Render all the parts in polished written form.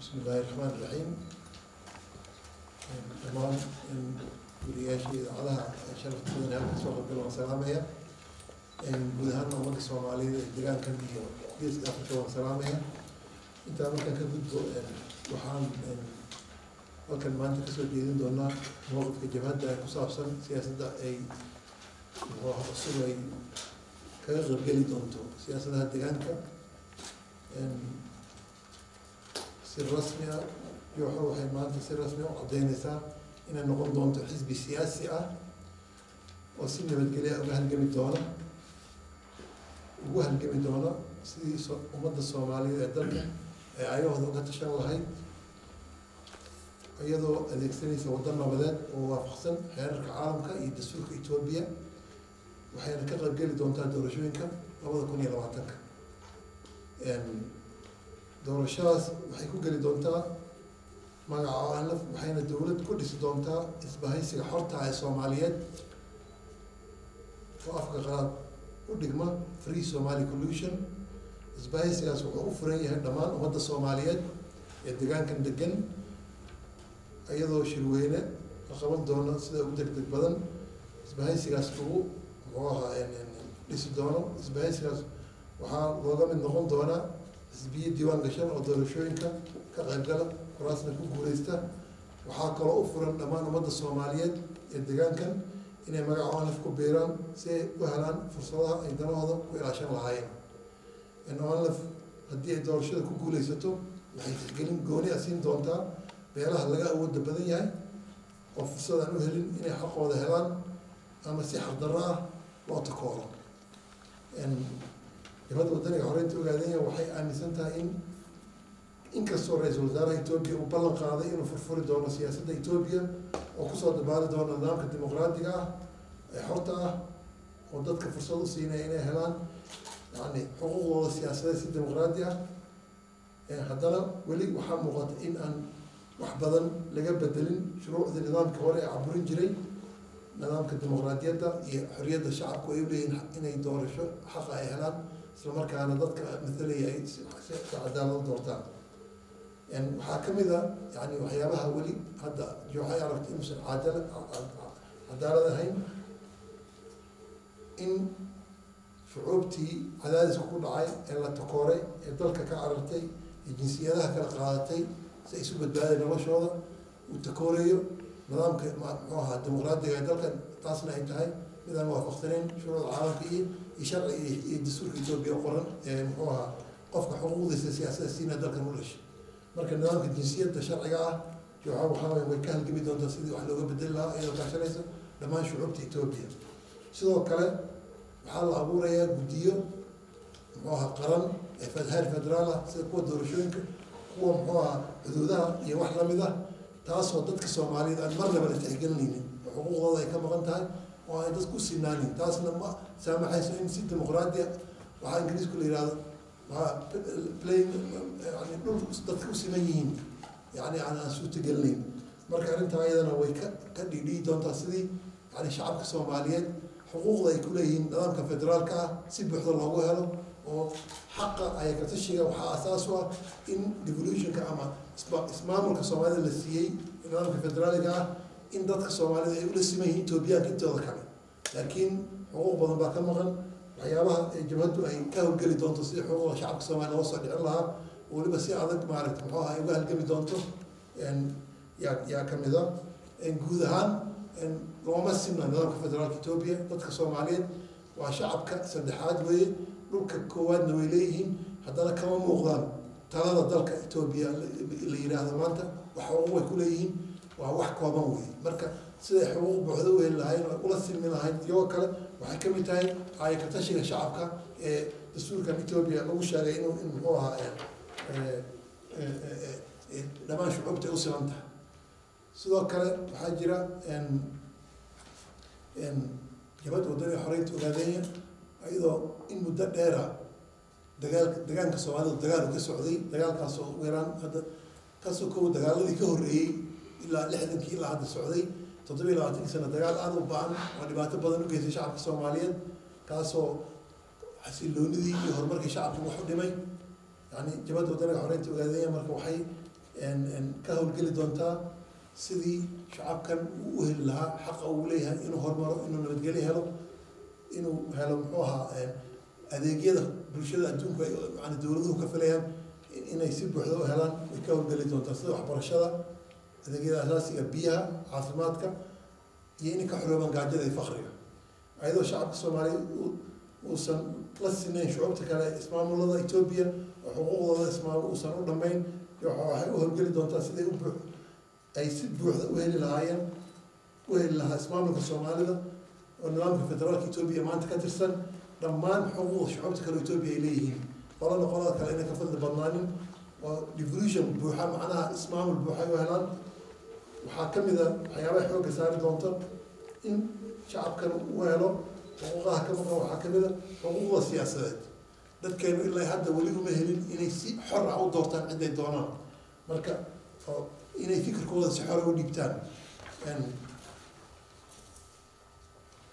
بسم الله الرحمن الرحيم. تمام ورياشي على شرف بدنا نسوق بالله سلامية. بدهنا نمك الصومالي الدجان كان بيجي جزء أفريقيا سلامية. أنت ممكن كبد وحام وكان ما أنت كسر جديد دونا موقف كجبهة ده كسافسا سياسة ده أي هو أصله أي كغير جلي دونتو سياسة ده الدجان كا سر رسمي يوحوا حين ما أنت سر رسمي وعدين سا إن النقطة دونتو حزب سياسي وسنة بتقولي وهل جميل دونا وهل جميل دونا سي ومدة الصومالية الدرجة أيوه هذا قد تشغل هاي أيضا الإكستريس ودنا بدأ ووافقسن حيرك عالمك يدسوك إثيوبيا وحيرك غير جلي دونتا دورشوينك لابد يكون يلواتك دورشاس وحيكون جلي دونتا مع عالف وحين الدولة كل دونتا إسبهايسي حرتها على الصوماليات وافق غلط ودقمة فري سومالي كولوشن إسبهايسي أسوأ أفري هالدمان ومدى الصوماليات الدقان كان دقن أيضا شروينة أقبل دونا سيدا ودك بدن إسبهايسي أسوأ وها يعني ليس دونا إسبهايسي وها لوجا من نقوم دونا إسبيه ديوان قشر أو دورشوينكا كغلقلة راسنا كوكوليستا وها كلا أفرن دمان ومدى الصوماليات الدقان كان إنه مجاعون في كبيران سي وهلان فرصة عندنا هذا وعشان العين إنه أنا هدي دور شيء كوكولي ستو وحيتقلين جوني أسين دونتا بيلا هلا أود بدني هاي وفرصة إنه هلين إنه حق هذا هلان أما سيح الضراء وأتكورا إن يبدو بدني حريت وقاعدين وحي أمي سنتها إن كسر رئيس الوزراء إثيوبيا وبلغ قاضي إنه فرفور دولة سياسة إثيوبيا وكسر دبالة دولة النظام الديمقراطية حرتها ودتك فرصة سينا إنها هلان يعني حقوق السياسة الديمقراطية هذا ولي وحمقت أن وحبذا لقب بدلين شروع النظام كوري عبرين جري نظام الديمقراطية ده حرية الشعب كويبلي إنه يدور حق هلان سلمر كان ضدك مثلية عدالة دورتان يعني حاكم إذا يعني وحيابها ولي هذا جوحي عرفت إمس عدالة هين إن شعوبتي عدالة كل عاي إلا تقاري يدلك كعرفتي الجنسية لها كالقادتي سيسوب البلاد نلاش هذا والتقاري نظام معها الديمقراطية يدلك تاسنا انتهاي إذا موافقتين شروط العالمية يشرع يدسور في إثيوبيا وقرن معها قفك حقوق السياسة السينة دلك الملش marka nidaamka jinsiyadda sharciga ah waxa way ka halgami doontaa sidii wax looga bedeli lahaa iyadoo kaashanaysa dhammaan shucuubta Itoobiya sidoo kale waxaa la abuurayaa guddiyo qaran ee federaal ah sida kuwa doorashooyinka kuwa xuduudaha iyo wax la mid ah taasoo dadka Soomaaliyeed aan marnaba la tixgelinaynin xuquuqdooda ay ka maqan tahay oo ay dadku sinaanin taasna ma saamaxayso in si dimuqraadi ah waxa Ingiriisku la yiraahdo playing يعني دول dadku siman يعني aan suuta galnayn marka arinta ayadana way ka dhigay doontaa sidii yani shacabka Soomaaliyeed xuquuqda ay ku leeyihiin nidaamka federaalka ah si buuxda loogu helo oo xaq ay ka tashiga waxa asaas u ah in devolutionka ama ismaamulka Soomaalida la siiyay nidaamka federaalka ah in dadka Soomaalida ay u la siman yihiin Itoobiya intooda kale laakiin xuquuq badan baa ka maqan waxyaabaha jabhadu ay ka howlgeli doonto si xuquuqda shacabka Soomaaliyeed loo soo dhicin lahaa waliba si adag maaragtay muxuu ahaa uga halgami doonto yaa kamida guud ahaan looma simna nidaamka federaalka Itoobiya dadka Soomaaliyeed waa shacabka saddexaad weeye dhulka koowaadna way leeyihiin haddana kama muuqdaan talada dalka Itoobiya la yiraahdo maanta waxa way ku leeyihiin waa wax kooban weeye marka sida xuquuq buuxda u heli lahayn oo ula silmi lahayn iyo kale waxay ka mid tahay ay ka tashiga shacabka ee dastuurka Itoobiya lagu sheegay inuu muxuu ahaa dhammaan shucuubta u siman tahay sidoo kale waxaa jira jabhadda waddanida xoreynta ogaadeenya iyadoo in muddo dheera dagaalka Soomaalida dagaal ka socday dagaalkaasoo ugu yaraan hadda kasoo kow dagaaladii ka horreeyey ilaa 60kii ilaa hadda socday 27 sano dagaal aad u baahan oo dhibaato badan u geystay shacabka Soomaaliyeed kaasoo xasiloonidii iyo horumarkii shacabku wax u dhimay يعني جبهة ودنا حرية وقاعدين مركب وحي كهول قلي دونتا سيدي شعب كان وهل لها حق أوليها إنه هرمر إنه نبتقلي هلو إنه هلو محوها أديجيدا برشلة أنتم عن الدولة وكفلهم إنه يسيب وحده هلان يكهول قلي دونتا سيدي وحبر الشذا أديجيدا أساسي بيها عاصماتك يعني كحلوان قاعدة فخرية أيضا شعب الصومالي وصل ثلاث سنين شعوبتك على اسمها مولدة إثيوبيا وحقوقها اسمها وصلوا لمين يحاولوا قلي دونتا سيدي أي سد بوحدة وهل العاين وهل لها اسمها ملك الصومالي ده والنظام الفدرالي إثيوبيا ما أنت كترسن لما حقوق شعوبتك الإثيوبيا إليهم قالوا نقولك على إنك فضل بنانين وديفولوشن بوحة معناها اسمها البوحة وهلان وحاكم إذا حيابا حقوق ساري دونتا إن شعب كانوا وهلو حقوقها كما وحاكم إذا حقوق السياسات dad كانوا إلا يحدى وليهم مهلين إني سي حر أو دورتان عندي دونان مركا إني فكر كودا سحر وديبتان يعني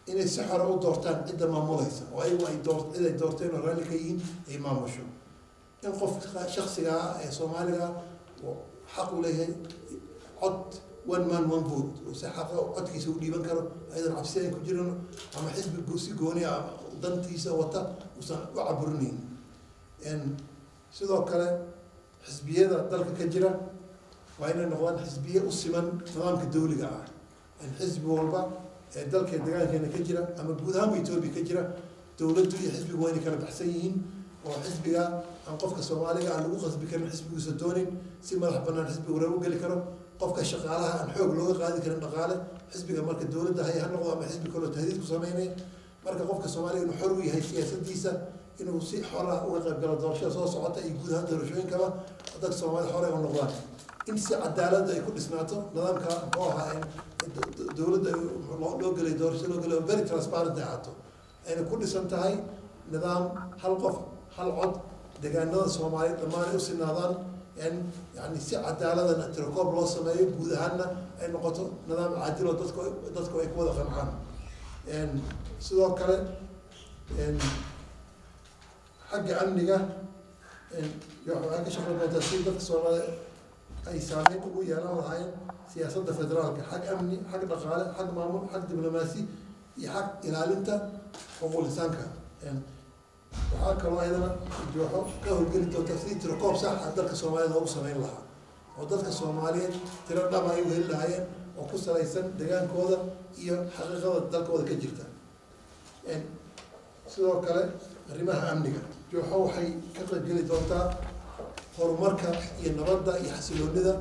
إني سحر أو دورتان عندما ما مليسا وأيوة أي دورت إذا دورتين وراني كيين أي ما مشوا إن قف شخصيا صوماليا وحقوا له عد وان مان وان فوت وسحقه عد كيسو ديبان كرو أيضا عبسين كجيرون أما حزب الجوسي جوني دنتيسا وتا وعبرنين إن سيدو كلا حزبية ذلك كجرا وأين نقول حزبية أسمن نظام الدولي قاعد إن حزب والبا ذلك الدجاج كان كجرا أما بودهم يتوبي كجرا دولته حزب وين كانوا بحسيين وحزبها عن قفك الصومالي عن لوقس بكرم حزب يسدونين سيما حبنا الحزب ورو قال كرم قفك الشغالها عن حوق لوق هذه كان نقاله حزبها مركز الدولة ده هي هالنقطة أما حزب كله تهديد كسامينه مركز قفك الصومالي إنه حروي هي سياسة ديسة إنه سي حرة وقف قال دورشة صوص عطى يجود هذا الرجوين كما هذا الصومالي حرة والنقطة إن سي عدالة ده يكون سمعته نظام كهوها إن الدولة ده لو قال دورشة لو قال very transparent ده عطوا إن كل سنة هاي نظام حلقف حلقد دجاجنا الصومالي لما يوصل نظام يعني سي عدالة ده نتركوب لو سماه يجود هنا إن نقطة نظام عادل ودتكو يكون خمحان إن سلوك كله إن حق أمنية يعني شغل مدرسين ضد الصومال أي سامين ويا لا وعين سياسة فدرالك حق أمني حق دقالة حق مامور حق دبلوماسي يحق إلى أنت قبول لسانك يعني وحاك الله أيضا يجوحوا كهو قلت وتفسير تركوب صح عندك الصومالي لو سمين لها وضدك الصوماليين ترى ما يوهل لها وقصة ليسن دجان كودا هي حقيقة ضدك كودا كجرتا يعني سلوك كله رماها أمنية جوحوا حي كتر جلي دوتا horumarka iyo nabadda iyo xasiloonida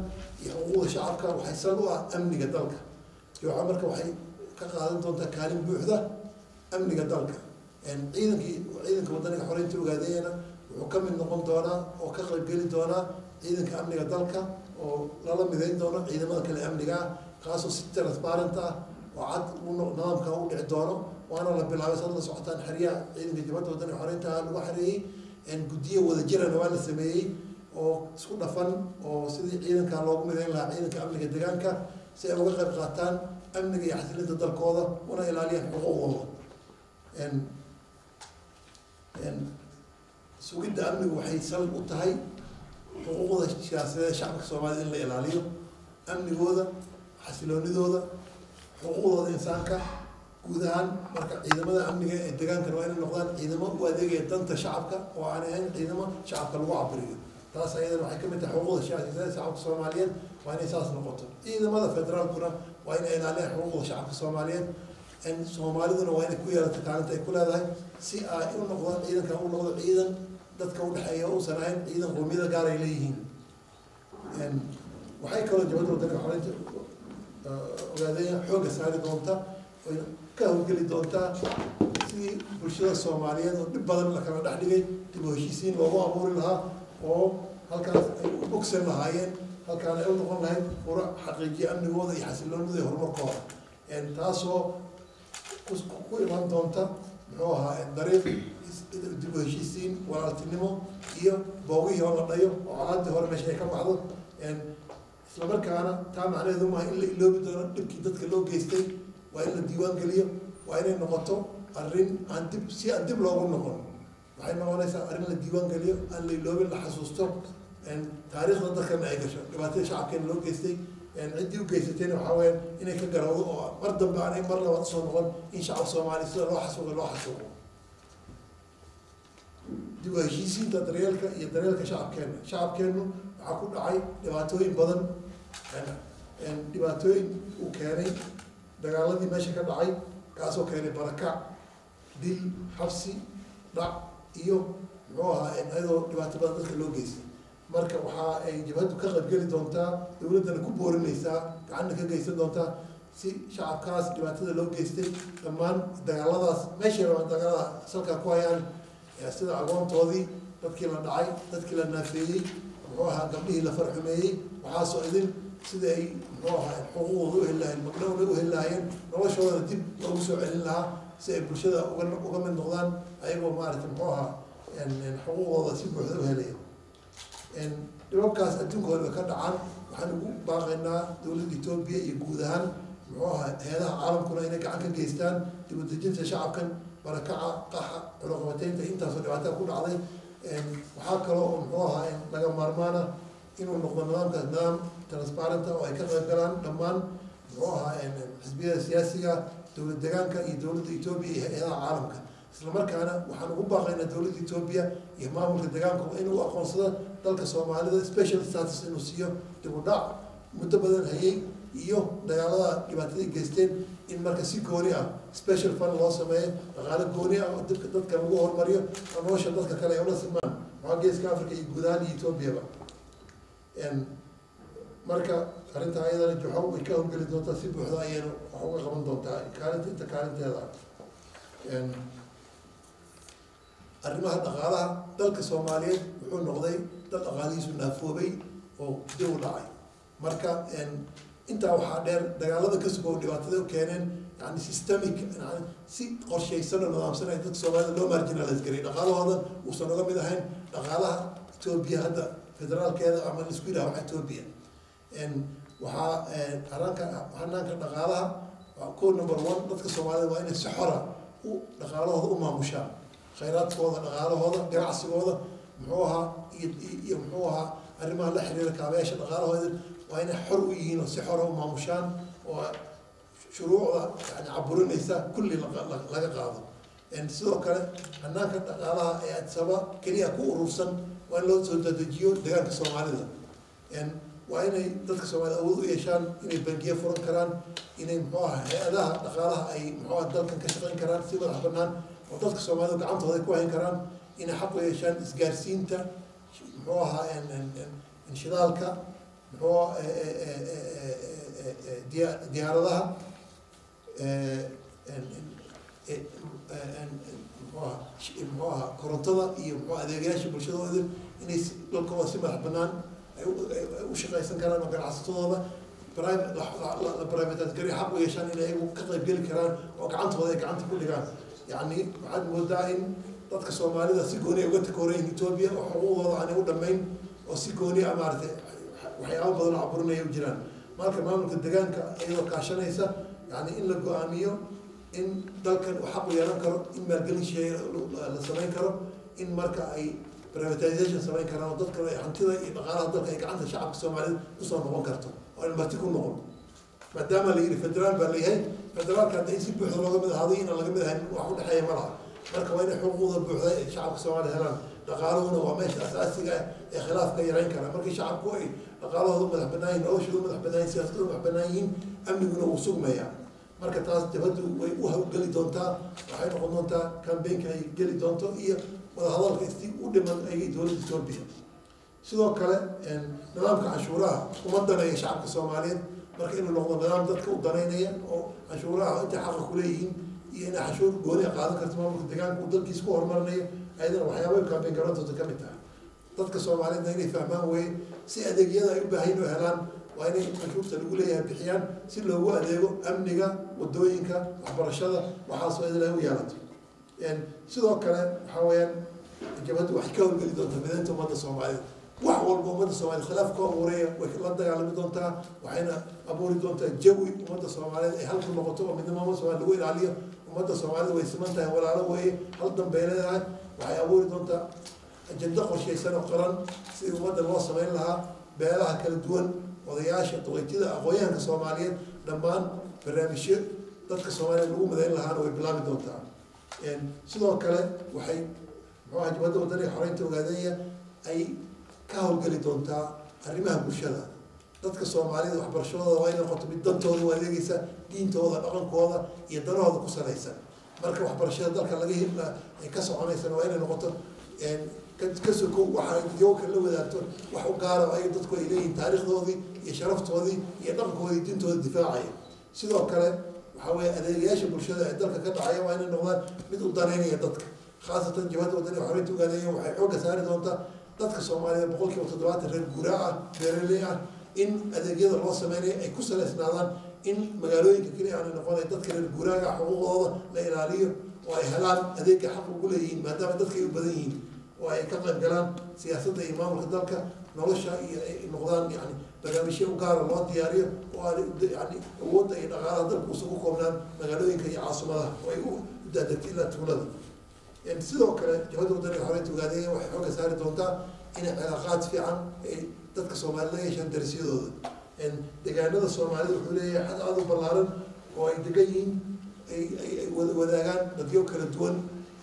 iyo xuquuqda shacabka waxay sabab u ah amniga dalka iyo marka waxay ka qaadan doontaa kaalin buuxda amniga dalka ciidanka waddanka xoreynta ogaadayna wuxuu ka mid noqon doonaa oo ka qayb geli doonaa ciidanka amniga dalka oo lala midayn doono ciidamada kale amniga kaasoo si transparent ah oo cad nidaamka u dhici doono waana la bilaabay sanadda socotaan xeryaha ciidanka jabhadda waddanka xoreynta lagu xareeyey guddiyo wadajirana waa la sameeyey oo isku dhafan oo sidii ciidanka loogu midayn lahaa ciidanka amniga deegaanka si ay uga qayb qaataan amniga iyo xasilinta dalkooda una ilaaliyaan xuquuqdooda sugidda amnigu waxay sabab u tahay xuquuqda siyaasadeed shacabka Soomaaliya in la ilaaliyo amnigooda xasiloonidooda xuquuqdooda insaanka guud ahaan marka ciidamada amniga ee deegaanka waa inay noqdaan ciidamo u adeegaya danta shacabka oo aan ahayn ciidamo shacabka lagu caburiyo taas ayadana waxay ka mid tahay xuquuqda shacabka Soomaaliyeed waa inay saas noqoto ciidamada federaalkuna waa inay ilaaliyaan xuquuqda shacabka Soomaaliyeed in Soomaaliduna waa inay ku yeelato kaalinta ay ku leedahay si ay u noqdaan ciidanka u noqdo ciidan dadka u dhaxeeya oo san ahayn ciidan qowmiyada gaar ay leeyihiin waxay kaloo jabhadda waddanka xoreynta ogaadeen xooga saari doonta oo ka howlgeli doontaa sidii bulshada Soomaaliyeed oo dhib badan la kala dhex dhigay dib u heshiisiin loogu abuuri lahaa oo halkaas ay u bogsan lahaayeen halkaan ay u noqon lahayd fura xaqiijiya amnigooda iyo xasiloonida iyo horumarkooda taasoo ku iman doonta muxuu ahaa dariiq dib u heshiisiin walaaltinimo iyo boogihii oo la dhayo oo colaadii hore meesha ay ka baxdo isla markaana taa macnaheedu maaha in la iloobi doono dhibkii dadka loo geystay waa in la diiwaan geliyo waa inay noqoto arrin aan dib loogu noqon waxay noqonaysaa arrin la diiwaan geliyo aan la iloobin la xasuusto تاريخ ذكرنا أي شيء دبعتي شعب كان لو جستي عندي وجستين وحوالين إنك جروا مرة بعد مرة وتصل نقول إن شاء الله ما عليه روح سوق دوا هيسين تدريالك شعب كانوا عقود عاي دبعتوين بدن دبعتوين وكاني دجالدي ماشي كان عاي كاسو كاني بركة دل حفصي ضع نوعها أيضا دبعت بدن لو جستي marka waxa ay jabhadu ka qayb gali doontaa dawladana ku boorinaysaa gacanna ka geysan doontaa si shacabkaas dhibaatada loo geystay dhammaan dagaaladaas meesha dagaalada salka ku hayaan sida agoontoodii dadkii la dhacay dadkii la naafeeyey muxuu ahaa gabdhihii la farxumeeyey waxaa soo idin sida ay muxuu ahaa xuquuqdooda u heli lahayn magdhowna u heli lahaayeen noloshoodana dib loogu soo celin lahaa si ay bulshada uga mid noqdaan ayagoo maaragtay muxuu ahaa xuquuqdooda si buuxda u helaya dhibabkaas adduunkooda ka dhacan waxaan ugu baaqaynaa dowladda Itoobiya iyo guud ahaan muxuu ahaa hay'adaha caalamkuna inay gacan ka geystaan dib u dejinta shacabkan barakaca qaxa cunaqabataynta intaasoo dhibaatada ku dhacday waxaa kaloo muxuu ahaa laga maarmaana inuu noqdo nidaamkaas nidaam transparent oo ay ka qayb galaan dhammaan muxuu ahaa xisbiyada siyaasiga dowlad deegaanka iyo dowladda Itoobiya iyo hay'adaha caalamka isla markaana waxaan ugu baaqaynaa dowladda Itoobiya iyo maamulka deegaanka inuu aqoonsado dalka Soomaalida special status inuu siiyo dib u dhac muddo badan hayay iyo dagaalada dhibaatada geysteen in marka si gooni ah special fund loo sameeyo dhaqaale gooni ah oo dadka lagu hormariyo nolosha dadka kale ee la simaan waa geeska Afrika iyo guud ahaan Itoobiya marka arrinta ayadana joxow way ka howlgeli doontaa si buuxda ayayna wax uga qaban doontaa kaalinteeda arrimaha dhaqaalaha dalka Soomaaliyeed wuxuu noqday dad dhaqaalihiisu naafoobay oo dib u dhacay marka intaa waxaa dheer dagaalada ka sugoo dhibaatada u keeneen yani systemic si qorshaysan oo nidaamsan ay dadka Soomaalida loo marginalize garay dhaqaalahooda uusan uga mid ahayn dhaqaalaha Itoobiya hadda federaalkeeda ama isku yiraahdo waxa Itoobiya waxaa hanaanka dhaqaalaha waa number 1 dadka Soomaalida waa inay si xor ah u dhaqaalahooda u maamushaan khayraadkooda dhaqaalahooda ganacsigooda muxuu ahaa iyo muxuu ahaa arrimaha la xiriira kaabeesha dhaqaalahooda waa inay xor u yihiin oo si xor ah u maamushaan oo shuruucda yani caburinaysa kulli laga qaado sidoo kale hanaanka dhaqaalaha ee adsaba keliya ku urursan waa in loo soo dedejiyo deegaanka Soomaalida waa inay dadka Soomaalida awood u yeeshaan inay bangiyo furan karaan inay muxuu ahaa hay'adaha dhaqaalaha ay muxuu ahaa dalkan ka shaqayn karaan si madax bannaan oo dadka Soomaalida gacantooda ku hayn karaan inay xaq u yeeshaan isgaarsiinta muxuu ahaa shidaalka muxuu diyaaradaha muxuu ahaa korontada iyo muxuu adeegayaasha bulshadooda inay dalkooda si madax bannaan ay u shaqaysan karaan oo ganacsatadooda la privatise gari xaq u yeeshaan inay ayagu ka qayb geli karaan oo gacantooda ay gacanta ku dhigaan يعني waxaad moodaa in dadka Soomaalida si gooni uga takooreen Itoobiya oo xuquuqdooda aan u dhameyn oo si gooni ah maartay waxyaabo badan oo caburinaya u jiraan marka maamulka deegaanka ayuu kaashanaysa yani in la go'aamiyo in dalkan uu xaq u yeelan karo in maalgelin shay la sameyn karo in marka ay privatization sameyn karaan oo dadka ay hantida iyo dhaqaalaha dalka ay gacanta shacabka Soomaalida ku soo noqon karto oo in marti ku noqon maadaama la yiri federaal baa leeyahay federaalka hadda si buuxda looga mid ahaaday in laga mid ahayn wax u dhaxeeya malaha marka waa in xuquuqda buuxda ee shacabka Soomaaliya helaan dhaqaalahuna waa meesha asaasiga ee khilaafka yareyn kara markii shacabku ay dhaqaalahooda madax bannaan noloshooda madax bannaan siyaasadooda madax bannaan yihiin amniguna uu sugmaya marka taas jabhadu way u hawlgeli doontaa waxay noqon doontaa campaign-ka ay geli doonto iyo wadahadalka istii u dhiman ay dowladda Itoobiya sidoo kale nidaamka cashuuraha ummadana iyo shacabka Soomaaliyeed marka inuu noqdo nidaam dadka u daneynaya oo cashuuraha inta xaq ku leeyihiin iyo in cashuur gooni qaadan karto maamulka deegaanka uu dalkiisa ku horumarinayo ayadana waxyaabaha campaign garantooda ka mid tahay dadka Soomaaliyeed inay fahmaan way si adeegyada ay u baahan yihiin helaan waa inay cashuurta lagu leeyahay bixiyaan si loogu adeego amniga wadooyinka waxbarashada waxaasoo idin ay u yeelato sidoo kale waxa weeyaan jabhadu wax ka howlgeli doonta mideynta ummadda Soomaaliyeed wax walba ummadda Soomaaliyeed khilaaf ka abuuraya way la dagaalami doontaa waxayna abuuri doontaa jawi ummadda Soomaaliyeed ay halku noqoto oo midnimada Soomaaliyeed lagu ilaaliyo ummadda Soomaaliyeed way siman tahay walaalo way hal dambeeyay waxay abuuri doontaa ajenda qorshaysan oo qaran sidii ummadda loo samayn lahaa beelaha kala duwan odayaasha duqeytida aqoonyahanka Soomaaliyeed dhammaan barnaamijyo dadka Soomaaliyeed lagu madayn lahaana way bilaabi doontaa sidoo kale waxay jabhadda wadaniga xoreynta Ogaadenya ay ka howlgali doontaa arrimaha bulshada dadka Soomaaliyeed waxbarashadooda waa inay noqoto mid dantooda u adeegaysa diintooda dhaqankooda iyo danahooda ku salaysan marka waxbarashada dalka laga hibna ay ka soconaysana waa inay noqoto kasoko waxa dadka la wadaagto wax u gaar ah ay dadku ay leeyihiin taariikhdoodii iyo sharaftoodii iyo dhaqankoodii diintooda difaacaya sidoo kale waxa weeye adeegayaasha bulshada ee dalka ka dhacaya waa inay noqdaan mid u daneynaya dadka khaasatan jabhadda wadaniga xoreynta Ogaadenya waxay xoogga saari doontaa dadka Soomaaliyeed boqolkiiba 70 reer guuraa ah beeraley ah in adeegyada loo sameeyo ay ku saleysnaadaan in magaalooyinka kaliya aan noqonay dadka reer guuraaga xuquuqdooda la ilaaliyo oo ay helaan adeegga xaq u leeyihiin maadaama dadka ay u badan yihiin oo ay ka qayb galaan siyaasadda iyo maamulka dalka nolosha iyo ay noqdaan yani barnaamijyo u gaar ah loo diyaariyo oo yani awoodda iyo dhaqaalaha dalka isugu koobnaan magaalooyinka iyo caasimadaha oo ay u daadegtay ilaa tuulada sidoo kale jabhadda wadaniga xoreynta Ogaadenya waxay xoogga saari doontaa inay cilaaqaad fiican ay dadka Soomaaliyeed la yeeshaan darisyadooda deegaanada Soomaaliyeed wuxuu leeyahay xad aad u ballaaran oo ay degan yihiin ay wadaagaan dadyo kala duwan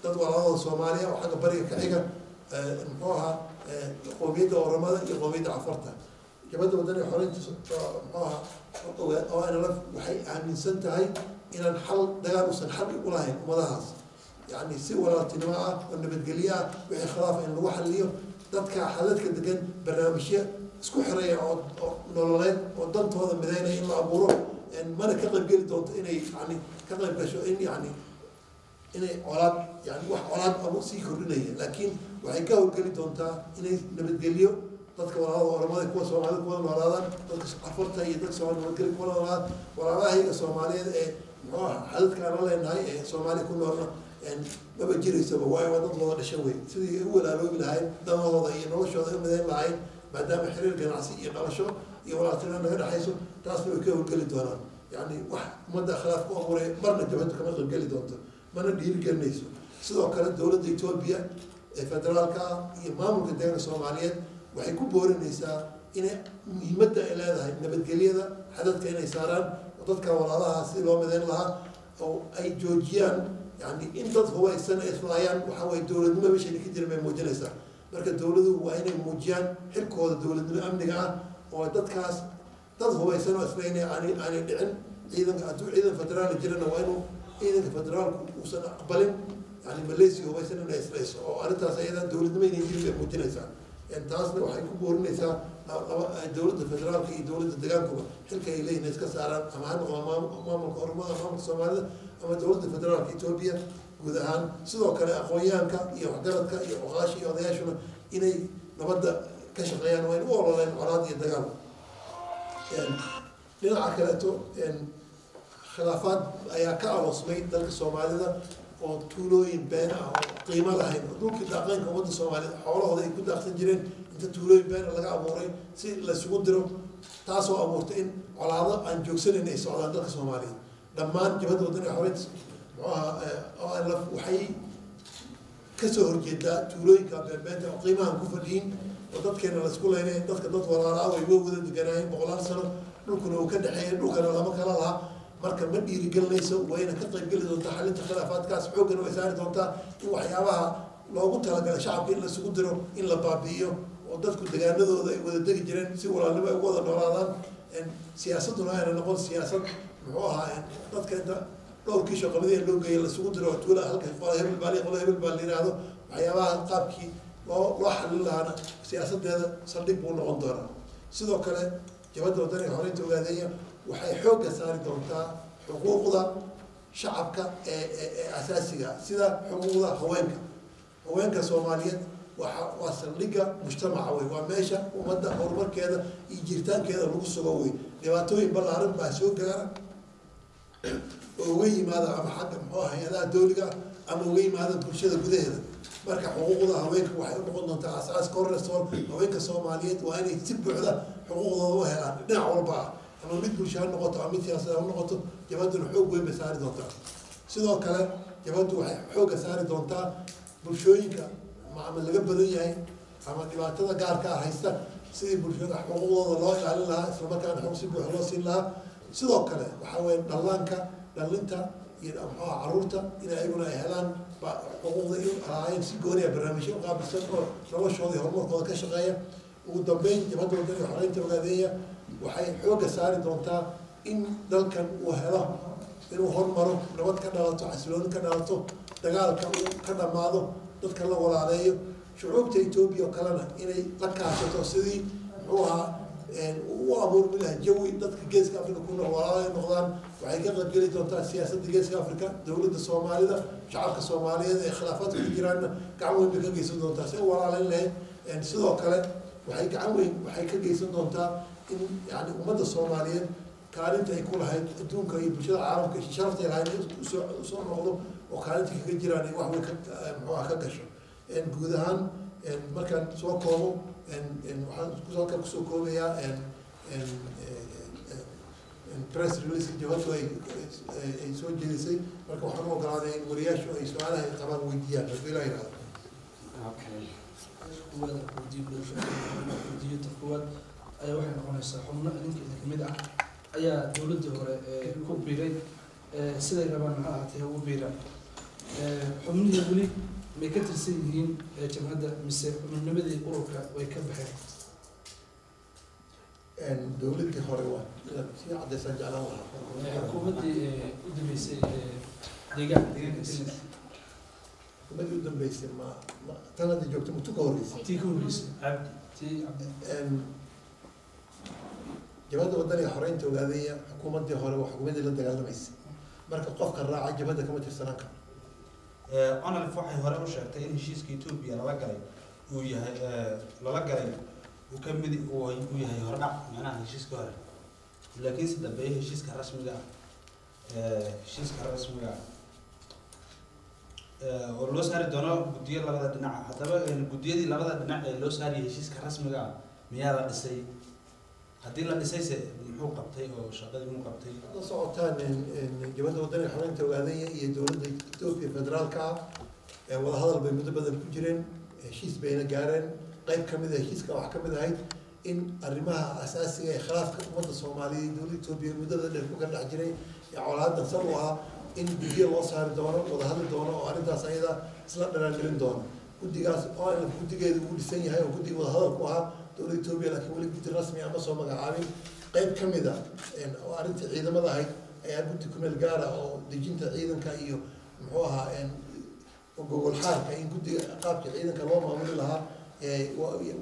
dad walaalada Soomaaliya oo xagga bariga ka xiga muxuu ahaa qoomiyadda Oromada iyo qoomiyadda Cafarta jabhadda wadaniga xoreynta muxuu ahaa oo ay waxay aaminsan tahay inaan xal dagaal uusan xal u lahayn ummadahaas يعني سي ولا تنوع والنبتقلية وحي خلافة إن الواحد اليوم ضدك حالتك دقن برنامجية سكو حرية أو نولين وضمت هذا مدينة إلا أبوروه إن ما أنا كقلب قلت دوت إني يعني كقلب بشو إني يعني إني أولاد يعني واحد أولاد أبو سيكور ليه لكن وحي كقلب قلت دوت إني نبتقلية ضدك ولا هذا ولا ما يكون سوى هذا كون ولا هذا ضدك عفرتها يدك سوى نبتقلية كون ولا هذا هي الصومالية حالتك أنا الله إن هاي الصومالي كله يعني ما بجري سبب واي وضد الله شوي سيدي هو لا لوب لهاي ده والله ضيين ولا شو ذي مدين معين ما دام حرير جناسي يقال شو يولا تنا نهر حيسو تاسمي كيف قلت وانا يعني واحد مدة خلاف أموري مرنا جبهته كمان قلت دونته ما ندير جنيسو سواء كانت دولة إثيوبيا فدرالكا إمام الدين الصوماليين وحيكون بور النساء إن يمدة إلى هذا نبت قليلا حدث كأن يساران وضدك ولا لها سيلو مدين لها أو أي جوجيان يعني إن ضد هو السنة إسرائيل وحوي الدولة ما بيش اللي كتير من مجلسة مركز الدولة وين الموجيان حلك هذا الدولة من أمن قاعد وضد كاس ضد هو السنة إسرائيل يعني العلم إذا فدرال الجيران وينه إذا فدرال وسنة قبلين يعني ماليزيا هو السنة إسرائيل وأردت سيدا الدولة ما يجي من مجلسة يعني تاسنا وحيكون بورنيسا الدولة الفدرال في دولة الدجاج كوبا حلك إليه ناس كسارة أمام القرمة أمام الصومال أما دولة الفدرال في إثيوبيا وذهان سواء كان أخويانك يا حجرتك يا أغاشي يا ضياشنا إني نبدأ كشف غيان وين والله لين أراضي الدجاج يعني لنا عكلته يعني خلافات أياكا وصميت ذلك الصومالي ذا وتولوين بين قيمة لهين دوك داقين كمود الصومالي حوله هذا يكون داخل جيرين أنت تولوين بين لقى أمورين سي لسقط درو تاسو أمورتين على هذا أن جوكسن إن السعودية ذلك الصومالي لما جبهة ودنيا حويت أنا وحي كسر جدا تولوين كبين بين قيمة كفرين وضد كنا لسكول هنا ضد كضد ولا رأوا يبغوا ضد جناين بقولان سنة لو كان حين لو كان لما كان لها marka ma dhiirigelinayso wayna ka qayb gali doontaa xalinta khilaafaadkaas xooggan way saari doontaa in waxyaabaha loogu talagalay shacabka in la isugu diro in la baabi'iyo oo dadku deegaanadooda ay wada degi jireen si walaalnimo ay ugu wada noolaadaan siyaasaduna ayna noqon siyaasad muxuu ahaa dadka inta dhowrkii shaqamadii loo geeyay la isugu diro tuula halka qola hebel baa la yiraahdo waxyaabaha qaabkii loo xalin lahaana siyaasadeeda saldhig buu noqon doonaa sidoo kale jabhadda wadaniga xoreynta Ogaadenya waxay xoogga saari doontaa xuquuqda shacabka ee asaasiga sida xuquuqda haweenka Soomaaliyeed waa saldhigga mujtamaca way waa meesha ummadda horumarkeeda iyo jiritaankeeda lagu sugo way dhibaatooyin ballaaran baa soo gaara oo uga yimaada ama xagga muxuu ahaa hay'adaha dawliga ama uga yimaada bulshada gudaheeda marka xuquuqda haweenka waxay u noqon doontaa asaas cornerstone haweenka Soomaaliyeed waa inay si buuxda xuquuqdooda u helaan dhinac walba ama mid bulshada noqoto ama mid siyaasad noqoto jabhadu xoog weyn bay saari doontaa sidoo kale jabhadu waxay xoogga saari doontaa bulshooyinka ama laga badan yahay ama dhibaatada gaarka ah haysta sidii bulshada xuquuqdooda loo ilaalin lahaa islamarkaana xog si buuxa loo siin lahaa sidoo kale waxaa weeye dhalinta iyo maxaa caruurta in ayaguna ay helaan xuquuqda iyo ahaayeen si gooni ah barnaamijyo u qaabilsan oo noloshooda iyo horumarkooda ka shaqeeya ugu dambeyn jabhadda wadaniga xoreynta ogaadeeya waxay xoogga saari doontaa in dalkan uu helo inuu hormaro nabad ka dhalato xasilooni ka dhalato dagaalka uu ka dhammaado dadka la walaaleeyo shucuubta Ethiopia oo kalena inay la kaashato sidii muxuu ahaa u abuurmi lahaa jawi dadka geeska Afrika ku nool walaalo noqdaan waxay ka qaybgeli doontaa siyaasadda geeska Afrika dowladda Soomaalida shacabka Soomaaliyeed ee khilaafaadka ku jiraan gacan weyn bay ka geysan doontaa si walaalayn lahayd sidoo kale waxay ka geysan doontaa in yani ummadda Soomaaliyeed kaalinta ay ku lahayd adduunka iyo bulshada caalamka sharafta ay lahayd soo noqdo oo kaalinta kaga jiraan ay wax weyn ka gasho guud ahaan markaan soo koobo waxaan halka kusoo koobayaa press release jawabtu ay soo jeedisay marka waxaan u ogolaaday in wariyaashu ay su-aalaha ay qabaan weydiiyaan haddii la yidhahdo wadiiyada kuwaad ayaa waxay noqonaysaa xubno idinka kamid ah ayaa dowladii hore ku biiray siday rabaan maxaa ahaatee ugu biiraan xubnihii weli may ka tirsan yihiin jamhadda mise xubnimadii ururka way ka baxeen dowladii hore waa si cadaysan jeclaan lahaa xukuumaddii u dambeysay deegaanka xukuumaddii u dambeysay ma tan hadda joogta mutu ka horreysay tii ka horreysay tii jabhadda wadaniga xoreynta ogaadeeya xukuumaddii hore waa xukuumaddii la dagaalamaysay marka qofka raaca jabhadda kama tirsanaan karo onalf waxay hore u sheegtay in heshiiska Ethiopia lala galay uu yahay uu ka mid uu yahay hordhac macnaha heshiiska hore laakiin si dambeeyay heshiiska rasmiga oo loo saari doono guddiyo labada dhinac haddaba guddiyadii labada dhinac ee loo saariyay heshiiska rasmiga miyaa la dhisay haddii la dhisayse muxuu qabtay oo shaqadii mu qabtay la socotaan jabhadda wadaniga xoreynta ogaadeeya iyo dowladda Ethiopia federaalka wadahadal bay muddo badan ku jireen heshiis bayna gaareen qayb ka mid ah heshiiska wax ka mid ahayd in arrimaha asaasiga ee khilaafka ummadda Soomaaliyeed iyo dowladda Ethiopia muddada dheer ku kala dhex jiray ee colaadda sal u ahaa in guddiyo loo saari doono wadahadli doono oo arrintaas ayada isla dhanaangelin doono guddigaas oo guddigeedu uu dhisan yahay oo guddiga wadahadal ku ahaa dowladda Ethiopia laakiin weli guddi rasmi ama soo magacaabin qayb ka mid ah oo arrintii ciidamada ahayd ayaa guddi ku meel gaara oo dejinta ciidanka iyo muxuu ahaa gogol xaarka in guddiga qaabka ciidanka loo maamuli lahaa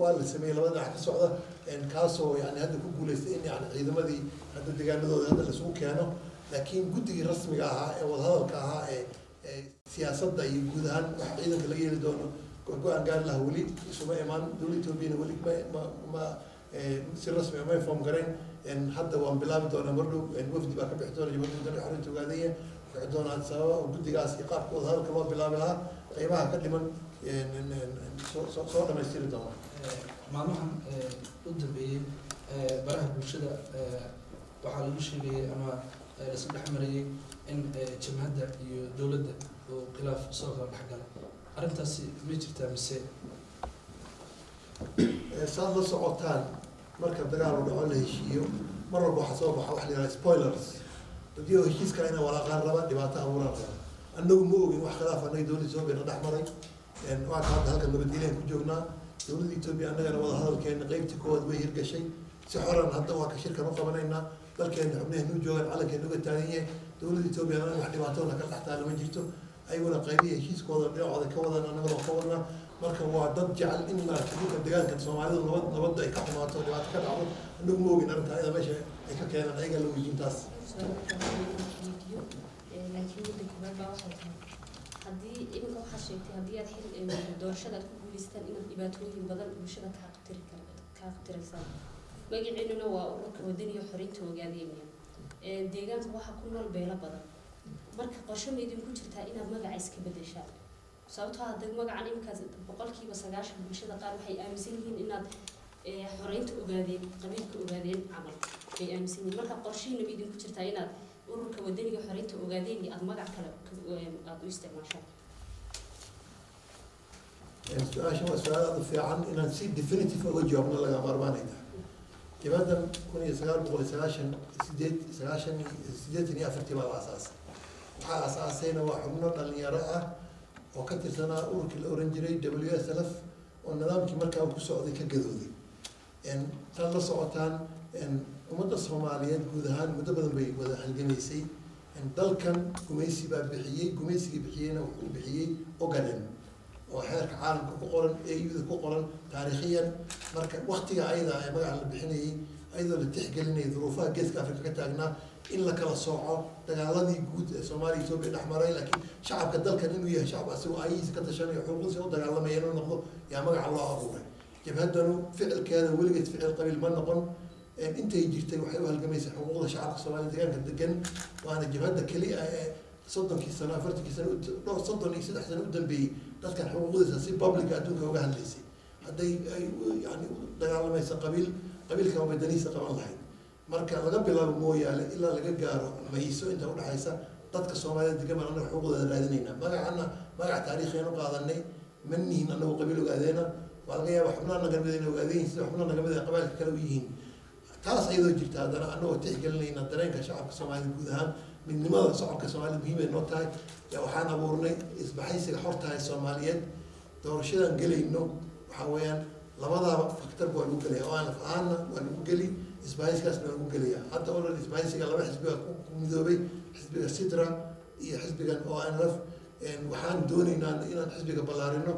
waa la sameeyey labada dhinac ka socda kaasoo yani hadda ku guuleystay in yani ciidamadii hadda deegaanadooda hadda laisugu keeno laakiin guddigii rasmiga ahaa ee wadahadalka ahaa ee siyaasadda iyo guud ahaan wax ciidanka laga heli doono go-aan gaari laha weli isuma imaan dowladda Ethiopia weli ma si rasmi ma inform gareyn hadda waan bilaabi doonaa mardhow wafdi baa ka bixi doona jabhadda wadaniga xoreynta ogaadeeya waxay doonaan sababa oo guddigaas iyo qaabka wadahadalka loo bilaabi lahaa qaybaha ka dhiman soo dhamaystiri doona maalmahan u dambeeyey baraha bulshada waxaa lagu sheegayay ama laisku dhex marayay in jamhadda iyo dowladda uu khilaaf soo kala dhexgalay arrintaasi ma jirtaa mise saad la socotaan marka dagaal uu dhaco la heshiiyo mar walba waxaa soo baxa wax la yidhaha spoilers dadii heshiiska inay walaaqaan raba dhibaato abuuraan raba annagu ma ogin wax khilaaf annaga dowladda Ethiopia na dhex maray waa ka hadda halkan nabadgelyan ku joognaa dowladda Ethiopia annagana wada hadalkeena qaybtii koowaad way hirgashay si xoran hadda waa ka shirkan u qabanaynaa dalkeena xubnaheenu joogaan calankeena uga taagan yahay dowladda Ethiopia wax dhibaatona ka dhex taala ma jirto ayaguna qaybihii heshiiskooda dhinacooda ka wadaan annagana waa ka wadnaa marka waa dad jecel in maaragtay dhulka deegaanka Soomaalida nabadda ay ka xumaato dhibaato ka dhacdo annagu ma ogin arrinta ayada meesha ay ka keenaan ayaga la weydiintaas haddii iminka waxaa sheegtay haddii aad doorashada aad ku guuleystaan inaad dhibaatooyin badan bulshada kaa qatiraysaan magaciinuna waa ururka wadaniga xoreynta ogaadeeya deegaanka waxaa ku nool beelo badan marka qorshe ma idinku jirtaa inaad magaca iska bedeshaan sababtoo ah magacan iminkaas 90% bulshada qaar waxay aaminsan yihiin inaad xoreynta ogaadeen qabiilka ogaadeen camal ay aaminsan yihiin marka qorsheena ma idinku jirtaa inaad ururka wadaniga xoreynta ogaadeen aad magac kale aad u isticmaashaan سؤال في عن إن نسيب definitive أو جوابنا لقى مرباني ده. جماعة كوني سجال بقول سجادتني أفرتي على أساس. على أساسين وحملنا اللي يراها وكتر سنة أورك الأورنجري WSLF والنظام كمركب وكسعودي كجذودي. إن تلا صوتان إن ومدة الصوماليات جودهان مدة بدن بي وده الجميسي إن دل كان جميسي بحيي جميسي بحيينا وبحيي أوجدن وحرك عالم كقرن أيوة كقرن تاريخيا مركب وقتها أيضا مجال البحني أيضا اللي تحكي لنا ظروفها جيس كافريقيا كتاعنا إلا كلا صوعة تجعلني جود سومالي يتوب الأحمرين لكن شعب كدل كان إنه شعب أسوأ أي سكتشان يحوق سو تجعل ما ينون نقضه يا مجال الله أبوه جبهتنا فعل كذا ولقيت فعل قبيل ما نقول أنت يجيتي وحيوها الجميع حقوق شعب الصومالي تجان كدقن وأنا جبهتنا كلي صدق كي سنة فرت كي سنة لو صدق إني سيد حسن قدام بي ناس كان حقوق سياسي بابليك أدونك وجه الليسي هذا يعني تجعل ما يسقبيل قبيل كم بدنيسة قبل الله marka laga bilaabo mooyaale ilaa laga gaaro mayso inta u dhaxaysa dadka Soomaaliyeed degan aan xuquuqdooda raadinayna magaca taariikhiyan u qaadanay manihin anagu qabiil ogaadeena waa laga yaabaa xubnaha naga mid inay ogaadeen sida xubnaha naga mid ay qabailka kale u yihiin taas ayadoo jirta haddana anagoo tixgelinayna dareenka shacabka Soomaaliyeed guud ahaan midnimada shacabka Soomaaliyeed muhiim ay noo tahay waxaan abuurnay isbahaysiga xorta ah Soomaaliyeed doorashadan galayno waxa weeyaan labadaba faktor buu lagu galay oo aan faana waa lagu galay إسبايس كاس من المقلية حتى أقول الإسبايس قال ما حسب مذوبي حسب السترة حسب كان ONLF إن وحان دوني إن حسب كبلارينو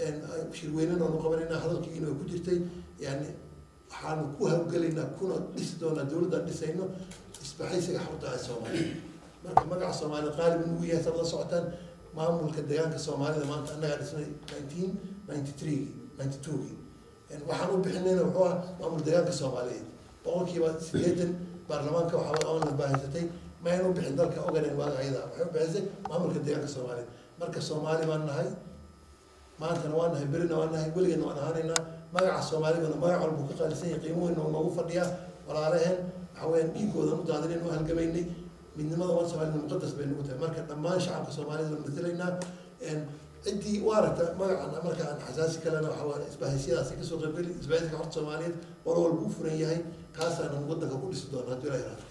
إن شرويننا ونقبلنا هذا كينو كجرتي يعني حان كوها وقالنا كنا دستونا دولة دسينو إسبايس كحوطة الصومالي مركب الصومالي قال من وياه الله سعتان ما ملك الديان كالصومالي لما أنا قاعد سنة 1992 إن وحانو بحنينا وحوا ما ملك الديان كالصومالي boqolkiiba 80 baarlamaanka waxa aan la baahisatay ma aynu bixin dalka ogaleen magacyada waxa baahisay maamulka deegaanka Soomaaliya marka Soomaali baan nahay maantana waan nahay berina waan nahay weligeena waan ahaanayna magaca Soomaaliga magaca walba ka qaalisan qiimuhu inuu nagu fadhiya walaalaheen waxa weeyaan dhiigooda u daadin inuu halgamaynay midnimada waan Soomaaliya muqaddas bay nagu tahay marka dhammaan shacabka Soomaaliyeed oo matalayna intii waarata magacana marka aan xasaasi kalena waxa waa isbaahaysiyaasi ka soo qaybgali isbaahaysiga xorta Soomaaliyeed war walba u furan yahay kaasana waddanka ku dhisi doona hadii la yiraahdo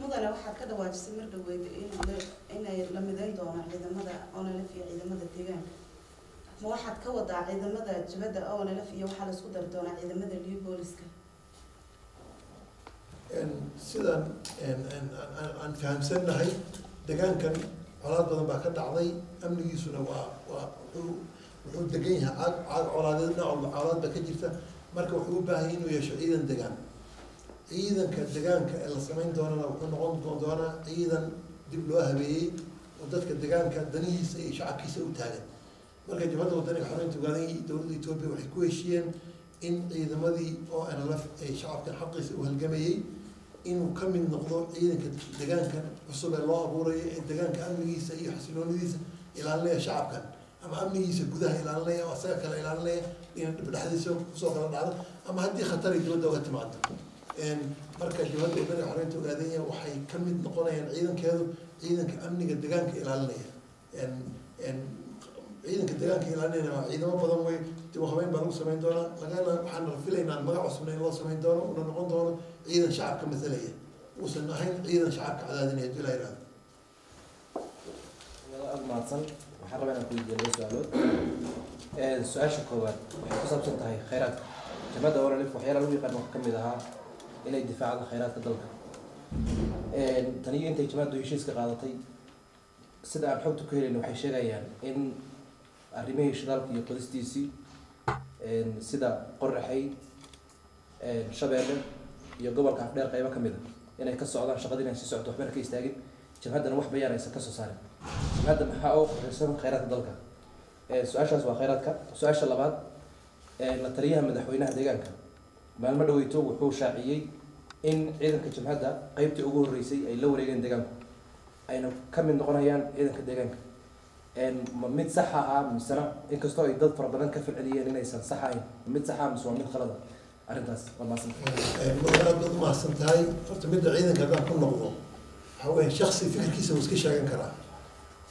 mudane waxaad ka dhawaajisay mar dhaweyd inay la midayn doonaan ciidamada ONLF iyo ciidamada deegaanka ma waxaad ka wadaa ciidamada jabada ONLF iyo waxaa la isku dari doonaa ciidamada liyu booliska sidaan aan fahamsanahay deegaankan colaad badan baa ka dhacday amnigiisuna wuxuu degan yahay caag colaadeedna colaad baa ka jirta marka wuxuu u baahan yahay inuu yeesho ciidan degaan ciidanka deegaanka ee la samayn doonana wuxuu noqon doonaa ciidan dib loo habeeyey oo dadka deegaanka danihiisa iyo shacabkiisa u taagan marka jabhadda wadaniga xoreynta ugaadan dowladda Itoobiya waxay ku heshiiyeen in ciidamadii ONLF ay shacabkan xaqiisa u halgamayay inuu ka mid noqdo ciidanka deegaanka cusub ee loo abuurayo ee deegaanka amnigiisa iyo xasiloonidiisa ilaalinaya shacabkan ama amnigiisa gudaha ilaalinaya oo asaga kale ilaalinaya in dhexdiisa kusoo kala dhacdo ama haddii khatar ay dibadda uga timaado marka jabhadda wadaniga xoreynta ugaadanya waxay ka mid noqonayaan ciidankeedu ciidanka amniga deegaanka ilaalinaya ciidanka deegaanka ilaalinayna waa ciidamo badan way dib u habeyn baa lagu samayn doonaa lagana waxaan filaynaa magac cusubna in loo samayn doono una noqon doono ciidan shacabka matalaya uusan ahayn ciidan shacabka cadaadinaya hadii la yiraahdo mahadsan waxaan rabaa inaan ku weydiiyo laba su-aalood su-aasha koowaad waxay ku saabsan tahay khayraadka jabhadda ONLF waxyaala lagu yaqaan waxaa ka mid ahaa inay difaacdo khayraadka dalka taniyo intay jabhaddu heshiiska qaadatay sida aan xogta ku helayna waxay sheegayaan in arrimihii shidaalka iyo qodistiisii sida Qorraxay Shabeelle iyo gobolka Afdheer qaybo ka mid ah inay ka socdaan shaqadii inay si socdo waxba ka istaagin jabhaddana wax bayaan aysan ka soo saarin jabhadda maxaa oo qorshaysan khayraadka dalka su-aashaas waa khayraadka su-aasha labaad la taliyaha madaxweynaha deegaanka maalmo dhaweyto wuxuu shaaciyey in ciidanka jabhadda qaybtii ugu horeysay ay la wareegeen deegaanku ayna ka mid noqonayaan ciidanka deegaanka mid sax ah misana inkastoo ay dad fara badan ka falceliyeen inaysan sax ahayn mid sax ah mise waa mid khalad ah arrintaas waa maasan tahay horta midda ciidanka haddaan ku noqdo waxaweyaan shaksi fikirkiisa wuu iska sheegan karaa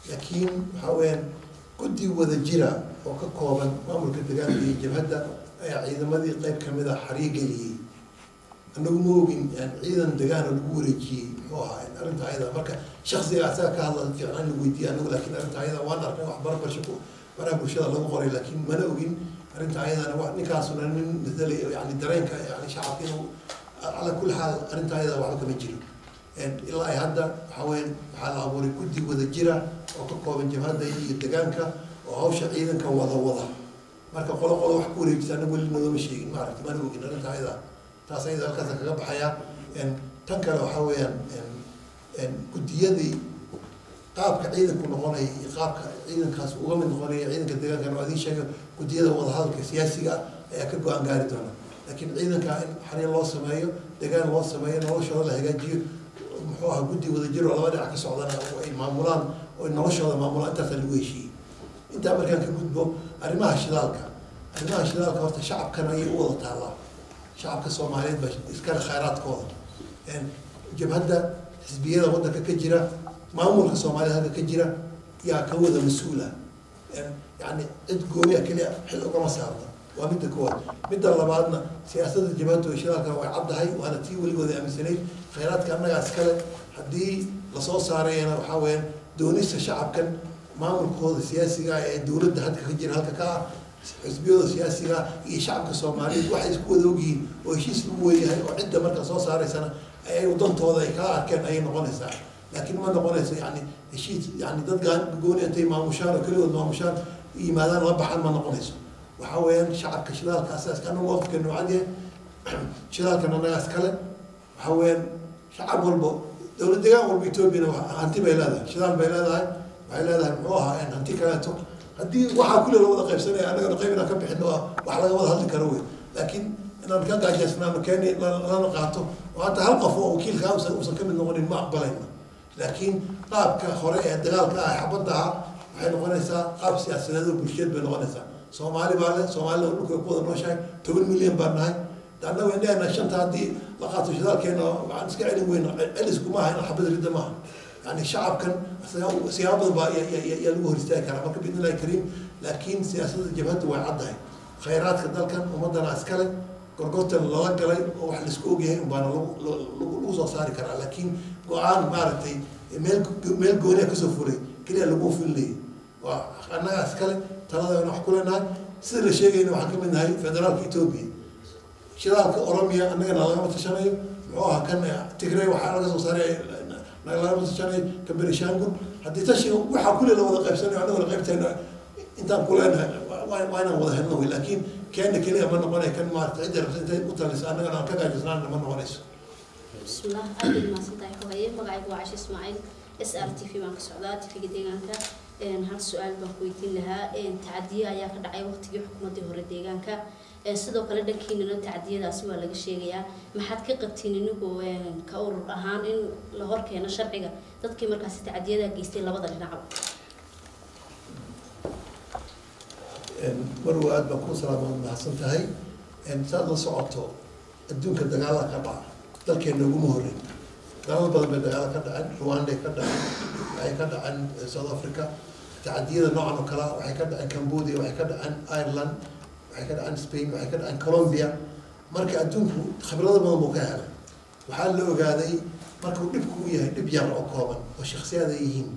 laakiin waxaweyaan guddi wada jira oo ka kooban maamulka deegaanka iyo jabhadda ayaa ciidamadii qayb kamid a xariigeliyey anagu ma ogin ciidan degaan oo lagu wareejiyey muxuu ahaa arrinta ayada marka shaksiga asaga ka hadla fiicnaan lagu weydiiyey anagu laakiin arrinta ayada waan arkay wax barabarsho baraha bulshada lagu qoray laakiin mana ogin arrinta ayadana wa ninkaasuna nin mathalay yani dareenka yani shacabka inuu ala kulli xaal arrinta ayada waxba kama jiro ilaa ay hadda waxaweyaan waxaa la abuuray guddi wada jira oo ka kooban jabhadda iyo degaanka oo hawsha ciidanka wada marka qolo wax ku wareejisa anagu weli noodama sheegin maaragta mana ogin arrinta ayada taas ayada halkaasa kaga baxaya tan kale waxaa weeyaan guddiyadii qaabka ciidanku noqonaya iyo qaabka ciidankaas uga mid noqonaya ciidanka deegaankan oo adii sheega guddiyada wadahadalka siyaasiga ayaa ka go-aan gaari doona laakiin ciidanka in xariir loo sameeyo degaan loo sameeyo noloshooda la hagaajiyo muxuu ahaa guddi wada jir oo laba dhinac ka socdana oo ay maamulaan oo noloshooda maamulaan intaasa lagu heshiiyey intaa markaan ka gudbo arrimaha shidaalka horta shacabkan ayay u wada taallaa shacabka soomaaliyeed baa iskale khayraadkooda jabhadda xisbiyada waddanka ka jira maamulka soomaaliyed halka ka jira yaa ka wada mas-uula yani cid gooniya keliya xil ugama saarna waa midda koowaad midda labaadna siyaasadda jabhadda oo shidaalkan way caddahay waana tii weligooda aaminsanayd khayraadka annagaa iskale haddii lasoo saarayana waxaa weyaan doonista shacabkan maamulkooda siyaasiga ee dowladda hadka ka jira halka ka ah xisbiyada siyaasiga iyo shacabka soomaaliyeed waxay isku wada ogyihiin oo heshiis lagu weeyahay oo cidda marka soo saaraysana ay wadantooda ay kala arkeen ayay noqonaysaa laakiin ma noqonayso yani heshiis yani dad gooni intay maamushaan oo keligood maamushaan yimaadaan la baxan ma noqonayso waxaa weeyaan shacabka shidaalka asaaska anagu waqtiga noocadee shidaalkan annagaas kale waxaa weeyaan shacab walba dowlad deegaan walba etoobiyana hanti bay leedahay shidaal bay leedahay waxay leedahay muxuu ahaa hanti kaleeto haddii waxaa kulli la wada qaybsanaya annagana qayb inaan ka bixino wax laga wada hadli karo wey laakiin inaan ka gaajeysnaano keeni lana qaato oo hata hal qof oo wakiilka uusan kamid noqonin ma aqbalayna laakiin qaabka hore ee dagaalka ah xabadda ah waxay noqonaysaa qaab siyaasadeed oo bulsheed bay noqonaysaa soomaali baa le soomaalida dhulka ku wada nooshahay 10 milyan baan nahay annagu indhahena shanta haddii la qaato shidaalkeena waxaan iska celin weyna celisku maaha in xabad ridda maaha yani shacabkan siyaabo badan baa yaa lagu hor istaagi karaa marka biidn illahi kariim laakiin siyaasadda jabhadda way caddahay khayraadka dalkan ummaddana iskale gorgortan lala galay oo wax laisku ogyahay unbaana lagu soo saari karaa laakiin go-aan maaragtay meel gooniya kasoo furay keliya lagu filnayay waa annagaa iskale taladana wax ku leenahay sida la sheegayna waxaan ka mid nahay federaalka etoobiya shidaalka oromiya annagana lagama tashanayo muxuu ahaa kan tigray waxaa laga soo saaray lagama tashanayo kan berishaangul haddii tashiga waxaa kulli la wada qaybsanayo annagana qaybteena intaan ku leenahay waa inaan wada helno wey laakiin keena keliya ma noqonay kan maarata cidda rabta intay u talisa annagana aan ka gaajisnaana ma noqonayso bismillah aad bay mahadsantahay xogeeye magacaygu waa Cashe Ismaaciil SRTV baan ka socdaa TV-ga deegaanka hal su-aal baan ku weydiin lahaa tacadiye ayaa ka dhacay waqtigii xukuumaddii hore deegaanka sidoo kale dhankiinana tacadiyadaasi waa laga sheegayaa maxaad ka qabtiin inigu ka urur ahaan in la hor keeno sharciga dadkii markaasi tacadiyada geystay labada dhinacba marwa aad baan ku salaamaad mahadsan tahay saad la socoto adduunka dagaala ka dhaca dalkeena uguma horreyn dalal badan bay dagaala ka dhaceen Rwanda ka dhaceen waxay ka dhaceen South Africa tacadiyada noocan oo kale waxay ka dhaceen Cambodia waxay ka dhaceen Ireland waxay ka dhaceen Spain waxay ka dhaceen Colombia marka adduunku khibrado badan buu ka helay waxaa la ogaaday markuu dhibku u yahay dhib yar oo kooban oo shakhsiyaad ay yihiin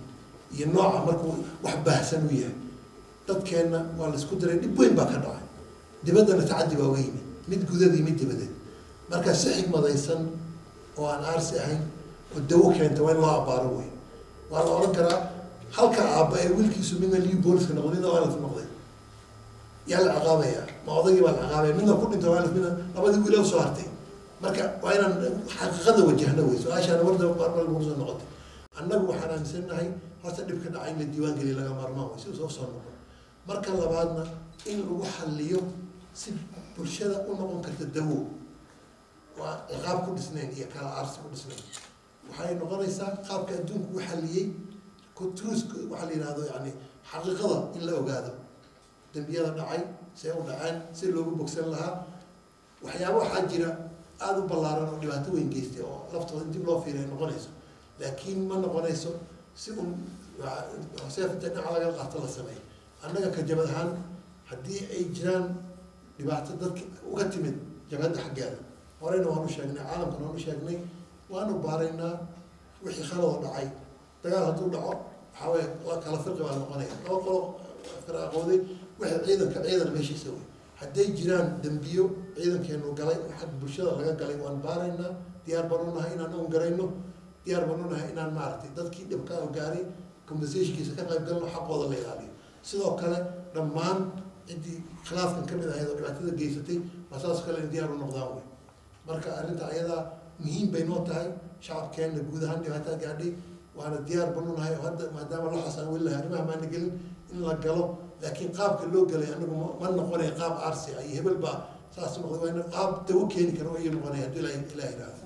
iyo nooca markuu wax baahsan u yahay dadkeena waa la isku diray dhib weyn baa ka dhacay dibaddana tacaddi baa uga yimid mid gudaha iyo mid dibadeed marka si xigmadaysan oo aan aarsi ahayn oo dawo keenta waa in loo abbaaro wey waa la odhan karaa halka aabba ee wiilkiisu midna liu booliska noqday midna waa laf noqday yaa la ciqaabaya ma odaygii baa la ciqaabaya midna ku dhinta waa laf midna labadii wiil soo hartay marka waa inaan xaqiiqada wajahna wey su-aashaana warda marmal nagu soo noqotay annagu waxaan aaminsanahay horta dhibka dhacay in la diiwaan geliya laga maarmaan wey si uu soo noqon marka labaadna in lagu xalliyo si bulshada u noqon karta dawo waa ciqaab ku dhisnayn iyo kala aarsi ku dhisnayn waxay noqonaysaa qaabka adduunku u xalliyey truska waxaa la yidhahdo yani xaqiiqada in la ogaado dembiyada dhacay see u dhaceen si loogu bogsan lahaa waxyaaba waxaa jira aada u ballaaran oo dhibaato weyn geystay oo laftooda in dib loo fiiriy ay noqonayso laakiin ma noqonayso si un seefta dhinaca laga qaato la sameeyo annaga ka jabad ahaan haddii ay jiraan dhibaato dadka uga timid jabhadda xaggeeda horeyna waanu sheegnay caalamkana waanu sheegnay waanu baaraynaa wixii khaladoo dhacay dagaal hadduu dhaco waxaa waye waa kala firqi baa noqonaya laba qolo firaqooday wixii ciidan meeshiisa wey hadday jiraan dembiyo ciidankeenu galay xag bulshada laga galay waan baaraynaa diyaar baan u nahay inaan oon garayno diyaar baan u nahay inaan maaragtay dadkii dhibkaa gaaray compensationkiisa ka qayb galno xaqooda la ilaaliyo sidoo kale dhammaan ciddii khilaafkan ka mid ahayd oo dhibaatada geysatay waa saas kale in diyaar u noqdaan wey marka arrinta ayadaa muhiim bay noo tahay shacabkeenna guud ahaan dhibaataa gaadhay waana diyaar baan u nahay oo hadda maadaama la xasaan weli lahay arrimaha maana gelin in la galo laakiin qaabka loo galay anagu ma noqonaya qaab aarsi iyo hebel baa saas noqday waa in qaab dawo keeni karo ayay noqonaya haddii ilaahi yidhaahdo